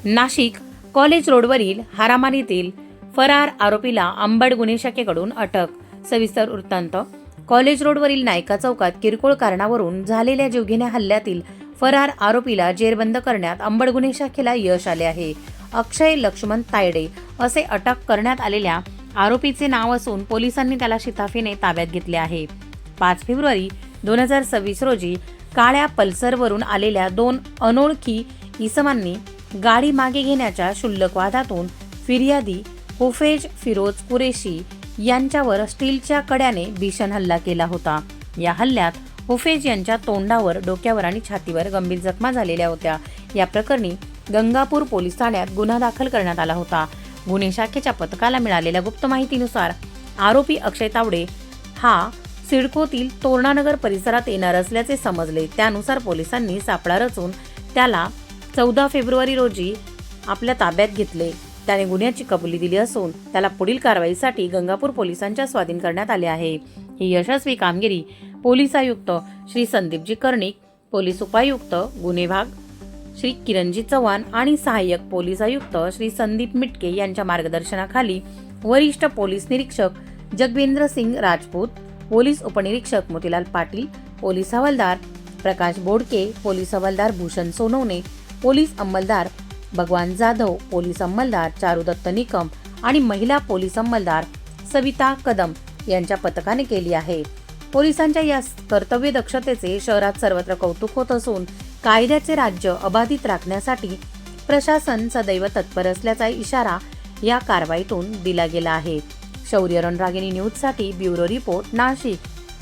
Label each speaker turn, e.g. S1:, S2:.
S1: Nashik college रोडवरील हारामारीतील फरार आरोपीला अंबड गुन्हे शाखेकडून अटक. सविस्तर वृत्तांत. कॉलेज रोडवरील नायका चौकात किरकोळ कारणावरून झालेल्या जीवघेण्या हल्ल्यातील फरार आरोपीला जेरबंद करण्यात अंबड गुन्हे शाखेला यश आले आहे. अक्षय लक्ष्मण तायडे असे अटक करण्यात आलेल्या आरोपीचे नाव असून पोलिसांनी त्याला शिताफीने ताब्यात घेतले आहे. 5 फेब्रुवारी 2026 रोजी काळ्या पल्सरवरून आलेल्या 2 अनोळखी इसमांनी गाडी मागे घेण्याच्या क्षुल्लक वादातून फिर्यादी हुफेज फिरोज कुरेशी यांच्यावर स्टीलच्या कड्याने भीषण हल्ला केला होता. या हल्ल्यात हुफेज यांच्या तोंडावर, डोक्यावर आणि छातीवर गंभीर जखमा झालेल्या होत्या. या प्रकरणी गंगापूर पोलीस ठाण्यात गुन्हा दाखल करण्यात आला होता. गुन्हे शाखेच्या पथकाला मिळालेल्या गुप्त माहितीनुसार आरोपी अक्षय तावडे हा सिडकोतील तोरणानगर परिसरात येणार असल्याचे समजले. त्यानुसार पोलिसांनी सापळा रचून त्याला 14 फेब्रुवारी रोजी आपल्या ताब्यात घेतले. त्याने गुन्ह्याची कबुली दिली असून त्याला पुढील कारवाईसाठी गंगापूर पोलिसांच्या स्वाधीन करण्यात आले आहे. ही यशस्वी कामगिरी पोलीस आयुक्त श्री संदीपजी कर्णिक, पोलीस उपायुक्त गुन्हे विभाग श्री किरणजी चव्हाण आणि सहाय्यक पोलीस आयुक्त श्री संदीप मिटके यांच्या मार्गदर्शनाखाली वरिष्ठ पोलीस निरीक्षक जगवेंद्र सिंग राजपूत, पोलीस उपनिरीक्षक मोतीलाल पाटील, पोलीस हवालदार प्रकाश बोडके, पोलीस हवालदार भूषण सोनवणे, पोलीस अंमलदार भगवान जाधव, पोलीस अंमलदार चारुदत्त निकम आणि महिला पोलीस अंमलदार सविता कदम यांच्या पथकाने केली आहे. पोलिसांच्या या कर्तव्य दक्षतेचे शहरात सर्वत्र कौतुक होत असून कायद्याचे राज्य अबाधित राखण्यासाठी प्रशासन सदैव तत्पर असल्याचा इशारा या कारवाईतून दिला गेला आहे. शौर्य रणरागिणी न्यूजसाठी ब्युरो रिपोर्ट, नाशिक.